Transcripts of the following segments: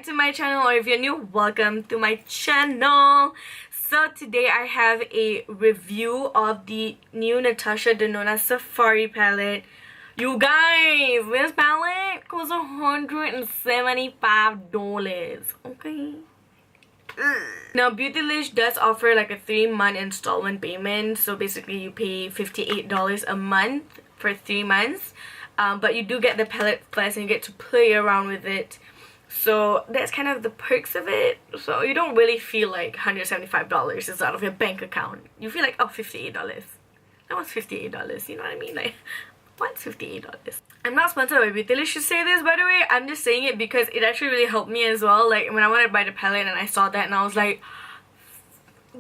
to my channel, or if you're new, welcome to my channel. So today I have a review of the new Natasha Denona Safari palette. You guys, this palette costs $175, okay? Now Beautylish does offer like a 3-month installment payment, so basically you pay $58 a month for 3 months. But you do get the palette plus and you get to play around with it. So that's kind of the perks of it. So you don't really feel like $175 is out of your bank account. You feel like, oh, $58. That was $58, you know what I mean? Like, what's $58? I'm not sponsored by Beautylish to say this, by the way. I'm just saying it because it actually really helped me as well. Like, when I wanted to buy the palette and I saw that and I was like,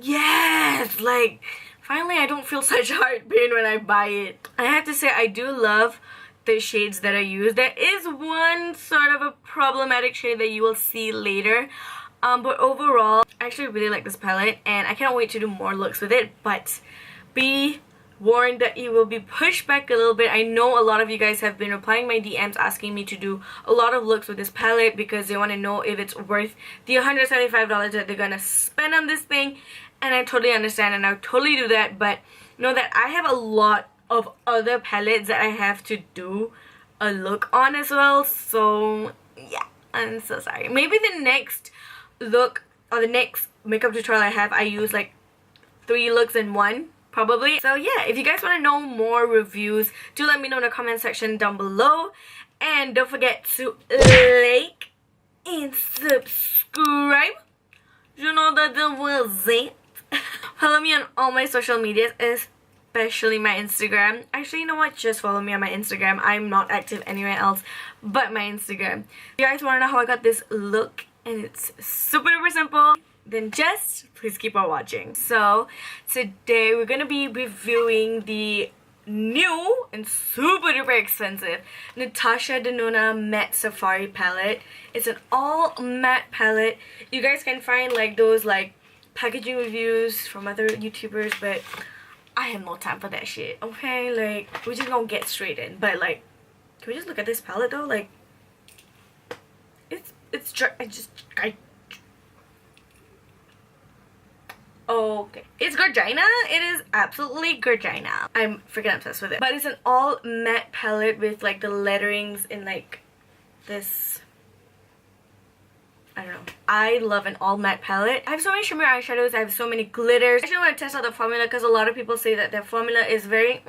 yes! Like, finally I don't feel such heart pain when I buy it. I have to say, I do love the shades that I use. There is one sort of a problematic shade that you will see later, but overall I actually really like this palette and I can't wait to do more looks with it. But be warned that it will be pushed back a little bit. I know a lot of you guys have been replying my DMs asking me to do a lot of looks with this palette because they want to know if it's worth the $175 that they're gonna spend on this thing, and I totally understand and I'll totally do that. But know that I have a lot of other palettes that I have to do a look on as well. So yeah, I'm so sorry. Maybe the next look or the next makeup tutorial I use like 3 looks in one probably. So yeah, if you guys want to know more reviews, do let me know in the comment section down below, and don't forget to like and subscribe. You know that the was it. Follow me on all my social medias, especially my Instagram. Actually, you know what? Just follow me on my Instagram. I'm not active anywhere else but my Instagram. If you guys want to know how I got this look and it's super duper simple, then just please keep on watching. So today we're gonna be reviewing the new and super duper expensive Natasha Denona Matte Safari palette. It's an all matte palette. You guys can find like those like packaging reviews from other YouTubers, but I have no time for that shit, okay? Like, we're just gonna get straight in. But like, can we just look at this palette though? Like, okay, it's Gorgina. It is absolutely Gorgina. I'm freaking obsessed with it. But it's an all matte palette with like the letterings in like this, I don't know. I love an all matte palette. I have so many shimmer eyeshadows. I have so many glitters. I actually want to test out the formula because a lot of people say that their formula is very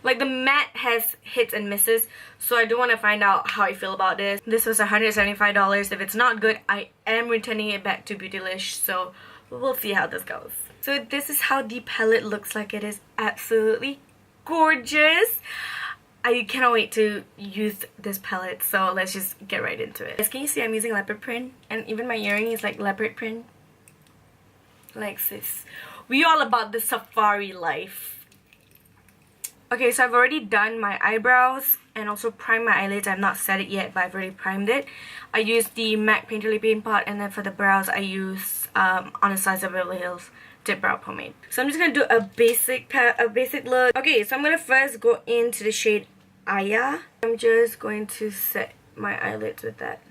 like the matte has hits and misses. So I do want to find out how I feel about this. This was $175. If it's not good, I am returning it back to Beautylish. So we'll see how this goes. So this is how the palette looks like. It is absolutely gorgeous. I cannot wait to use this palette, so let's just get right into it. As can you see, I'm using leopard print, and even my earring is like leopard print. Like sis, we all about the safari life. Okay, so I've already done my eyebrows and also primed my eyelids. I've not set it yet, but I've already primed it. I used the MAC Painterly Paint Pot, and then for the brows I use Anastasia Beverly Hills Dip Brow Pomade. So I'm just gonna do a basic look. Okay, so I'm gonna first go into the shade Aya. I'm just going to set my eyelids with that.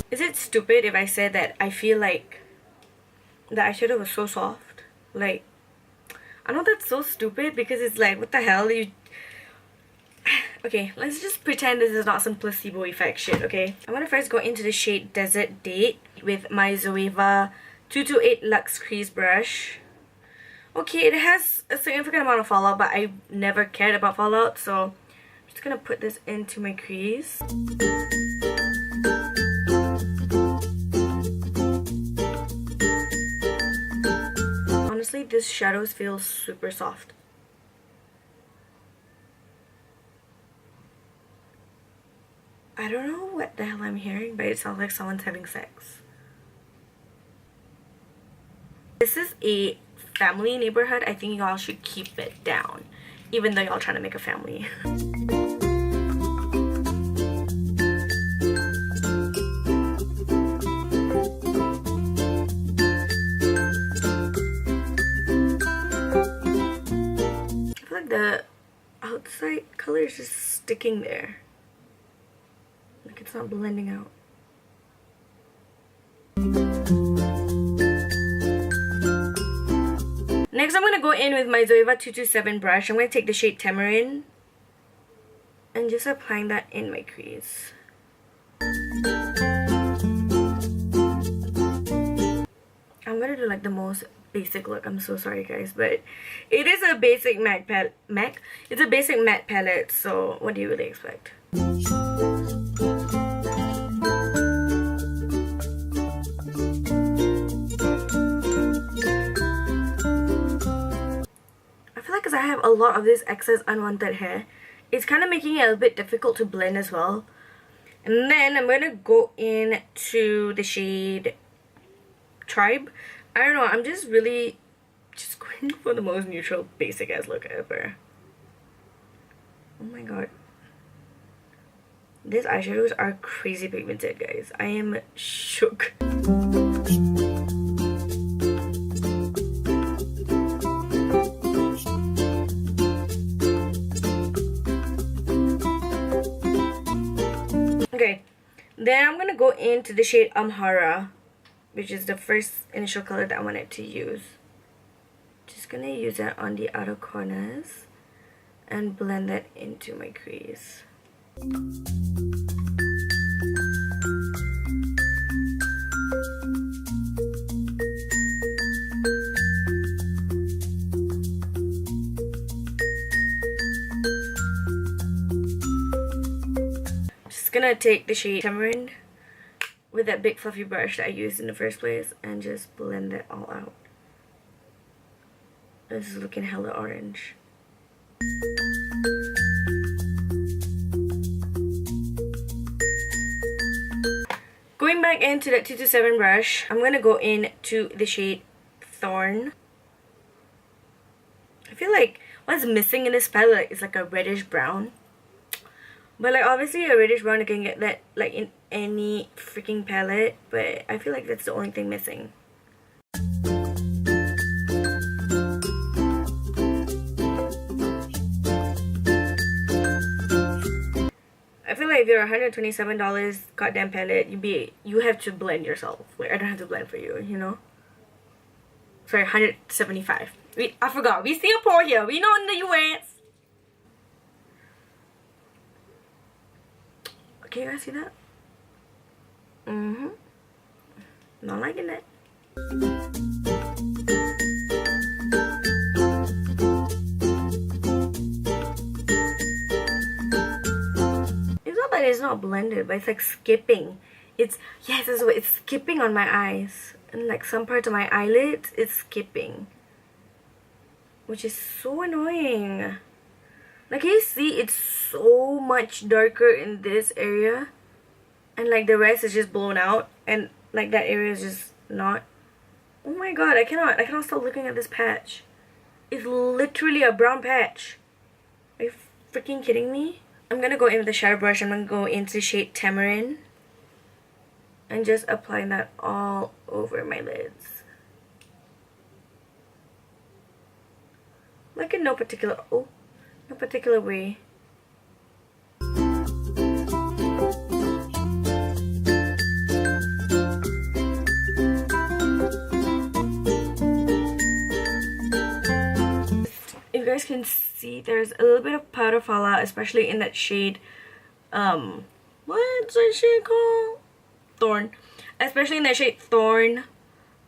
Is it stupid if I said that I feel like the eyeshadow was so soft? Like, I know that's so stupid because it's like, what the hell? Okay, let's just pretend this is not some placebo effect shit, okay? I'm gonna first go into the shade Desert Date with my Zoeva 228 Luxe Crease Brush. Okay, it has a significant amount of fallout, but I never cared about fallout, so I'm just gonna put this into my crease. Honestly, this shadows feel super soft. I don't know what the hell I'm hearing, but it sounds like someone's having sex. This is a family neighborhood. I think y'all should keep it down, even though y'all trying to make a family. I feel like the outside color is just sticking there. Like, it's not blending out. Next, I'm going to go in with my Zoeva 227 brush. I'm going to take the shade Tamarind and just applying that in my crease. I'm going to do like the most basic look. I'm so sorry guys, but it is a basic matte palette. It's a basic matte palette, so what do you really expect? Because I have a lot of this excess unwanted hair, it's kind of making it a bit difficult to blend as well. And then I'm going to go into the shade Tribe. I don't know, I'm just really just going for the most neutral basic ass look ever. Oh my god, these eyeshadows are crazy pigmented guys. I am shook. Okay, then I'm gonna go into the shade Amhara, which is the first initial color that I wanted to use. Just gonna use it on the outer corners and blend that into my crease. Gonna take the shade Tamarind with that big fluffy brush that I used in the first place and just blend it all out. This is looking hella orange. Going back into that 227 brush, I'm gonna go into the shade Thorn. I feel like what's missing in this palette is like a reddish brown. But like obviously a reddish brown, you can get that like in any freaking palette, but I feel like that's the only thing missing. I feel like if you're $127 goddamn palette, you have to blend yourself. Wait, I don't have to blend for you, you know? Sorry, $175. I forgot. We Singapore here. We not in the US. Can you guys see that? Not liking that. It's not that it's not blended, but it's like skipping. Yes, that's what it's skipping on my eyes. And like some parts of my eyelids, it's skipping. Which is so annoying. Like, you see, it's so much darker in this area, and like the rest is just blown out, and like that area is just not. Oh my god, I cannot stop looking at this patch. It's literally a brown patch. Are you freaking kidding me? I'm gonna go in with the shadow brush. I'm gonna go into shade Tamarind and just apply that all over my lids. Like in no particular way. If you guys can see, there's a little bit of powder fallout, especially in that shade, what's that shade called? Thorn. Especially in that shade Thorn.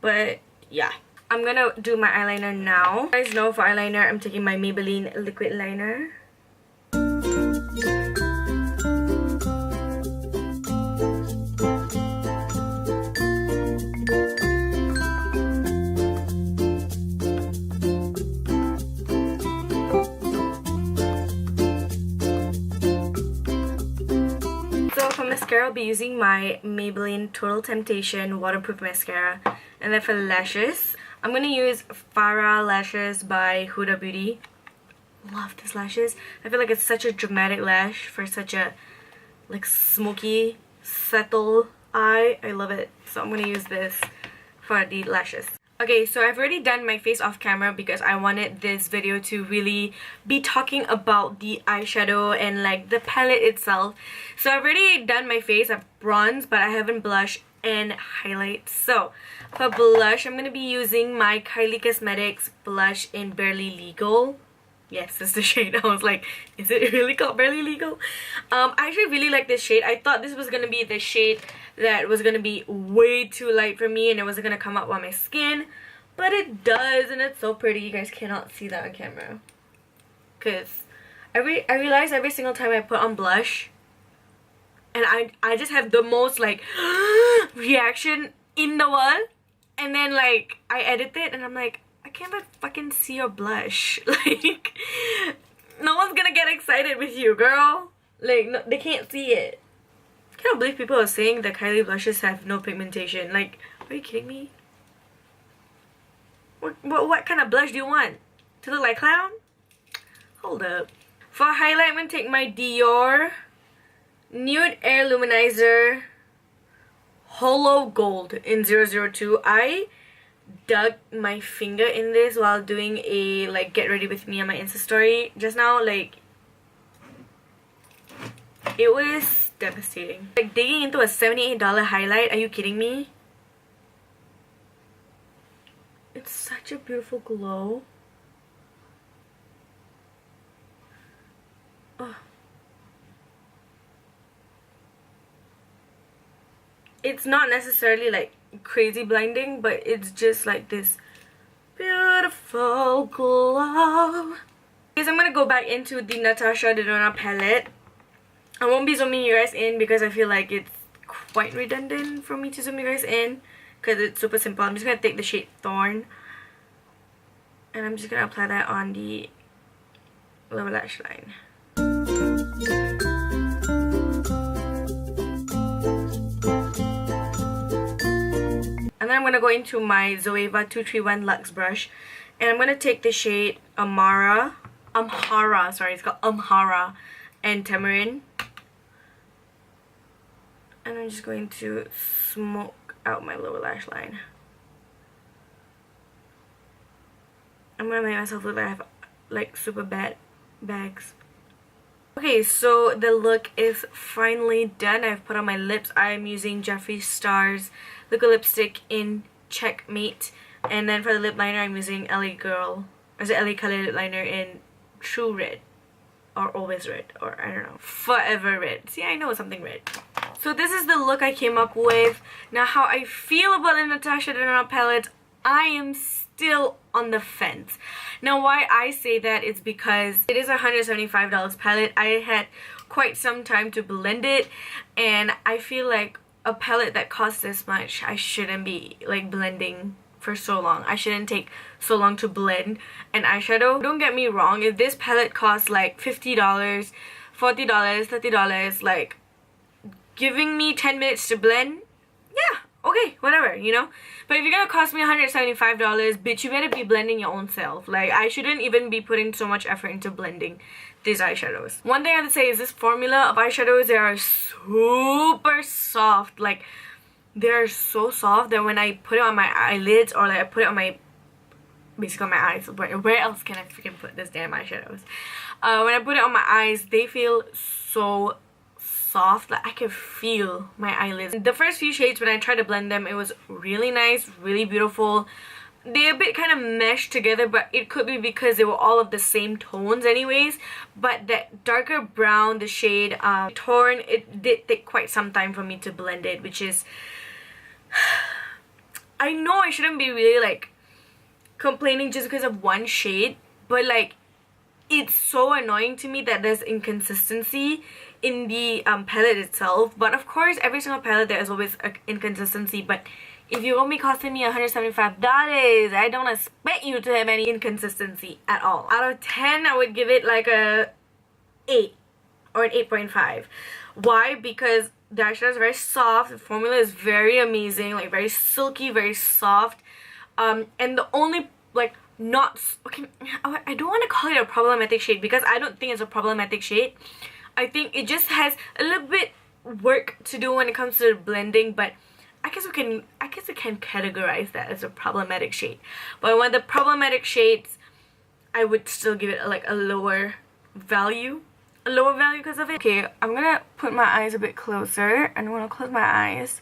But yeah, I'm gonna do my eyeliner now. You guys know for eyeliner, I'm taking my Maybelline liquid liner. So for mascara, I'll be using my Maybelline Total Temptation waterproof mascara. And then for lashes, I'm gonna use Farah lashes by Huda Beauty. Love these lashes. I feel like it's such a dramatic lash for such a like smoky, subtle eye. I love it. So I'm gonna use this for the lashes. Okay, so I've already done my face off camera because I wanted this video to really be talking about the eyeshadow and like the palette itself. So I've already done my face. I've bronzed, but I haven't blushed and highlight. So for blush, I'm going to be using my Kylie Cosmetics blush in Barely Legal. Yes, that's the shade. I was like, is it really called Barely Legal? I actually really like this shade. I thought this was going to be the shade that was going to be way too light for me and it wasn't going to come up on my skin. But it does, and it's so pretty. You guys cannot see that on camera. Because I realize every single time I put on blush, and I just have the most like reaction in the world. And then like I edit it and I'm like, I can't even fucking see your blush. Like, no one's gonna get excited with you, girl. Like, no, they can't see it. I can't believe people are saying that Kylie blushes have no pigmentation. Like, are you kidding me? What kind of blush do you want? To look like clown? Hold up. For highlight, I'm gonna take my Dior Nude Air Luminizer Hollow Gold in 002. I dug my finger in this while doing a like get ready with me on my Insta story just now. Like, it was devastating. Like digging into a $78 highlight. Are you kidding me? It's such a beautiful glow. Oh. It's not necessarily like crazy blinding, but it's just like this beautiful glow. Because I'm gonna go back into the Natasha Denona palette. I won't be zooming you guys in because I feel like it's quite redundant for me to zoom you guys in because it's super simple. I'm just gonna take the shade Thorn and I'm just gonna apply that on the lower lash line. And then I'm gonna go into my Zoeva 231 Luxe brush and I'm gonna take the shade Amhara, sorry, it's called Amhara, and Tamarind. And I'm just going to smoke out my lower lash line. I'm gonna make myself look like I have like super bad bags. Okay, so the look is finally done. I've put on my lips. I'm using Jeffree Star's liquid lipstick in Checkmate. And then for the lip liner, I'm using LA Girl, or is it LA Color lip liner in True Red. Or Always Red, or I don't know, Forever Red. See, I know it's something red. So this is the look I came up with. Now, how I feel about the Natasha Denona palette, I am still on the fence. Now, why I say that is because it is a $175 palette. I had quite some time to blend it, and I feel like a palette that costs this much, I shouldn't be like blending for so long. I shouldn't take so long to blend an eyeshadow. Don't get me wrong, if this palette costs like $50, $40, $30, like giving me 10 minutes to blend, yeah, okay, whatever, you know. But if you're gonna cost me $175, bitch, you better be blending your own self. Like, I shouldn't even be putting so much effort into blending these eyeshadows. One thing I have to say is this formula of eyeshadows, they are super soft. Like, they're so soft that when I put it on my eyelids or like I put it on my, basically on my eyes, where else can I freaking put this damn eyeshadows? When I put it on my eyes, they feel so soft. Like, I can feel my eyelids. The first few shades, when I tried to blend them, it was really nice, really beautiful. They're a bit kind of meshed together, but it could be because they were all of the same tones anyways. But that darker brown, the shade Torn, it did take quite some time for me to blend it, which is, I know I shouldn't be really like complaining just because of one shade, but like, it's so annoying to me that there's inconsistency in the palette itself. But of course, every single palette there is always an inconsistency, but if you're gonna be costing me $175, I don't expect you to have any inconsistency at all. Out of 10, I would give it like a 8 or an 8.5. Why? Because the eyeshadow is very soft, the formula is very amazing, like very silky, very soft, and the only like not okay, I don't want to call it a problematic shade because I don't think it's a problematic shade. I think it just has a little bit work to do when it comes to blending, but I guess we can categorize that as a problematic shade. But one of the problematic shades, I would still give it like a lower value. Because of it. Okay, I'm gonna put my eyes a bit closer and I'm gonna close my eyes.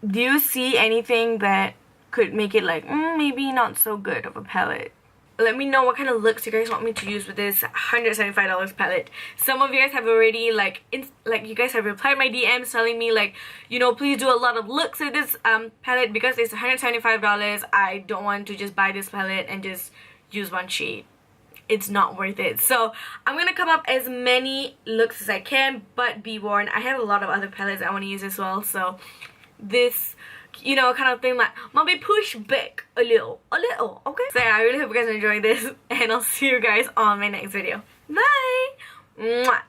Do you see anything that could make it like maybe not so good of a palette? Let me know what kind of looks you guys want me to use with this $175 palette. Some of you guys have already you guys have replied my DMs telling me like, you know, please do a lot of looks with this palette because it's $175. I don't want to just buy this palette and just use one shade. It's not worth it. So I'm gonna come up as many looks as I can, but be warned, I have a lot of other palettes I want to use as well. So this, you know, kind of thing like might be pushed back a little, okay? So yeah, I really hope you guys enjoyed this, and I'll see you guys on my next video. Bye! Mwah.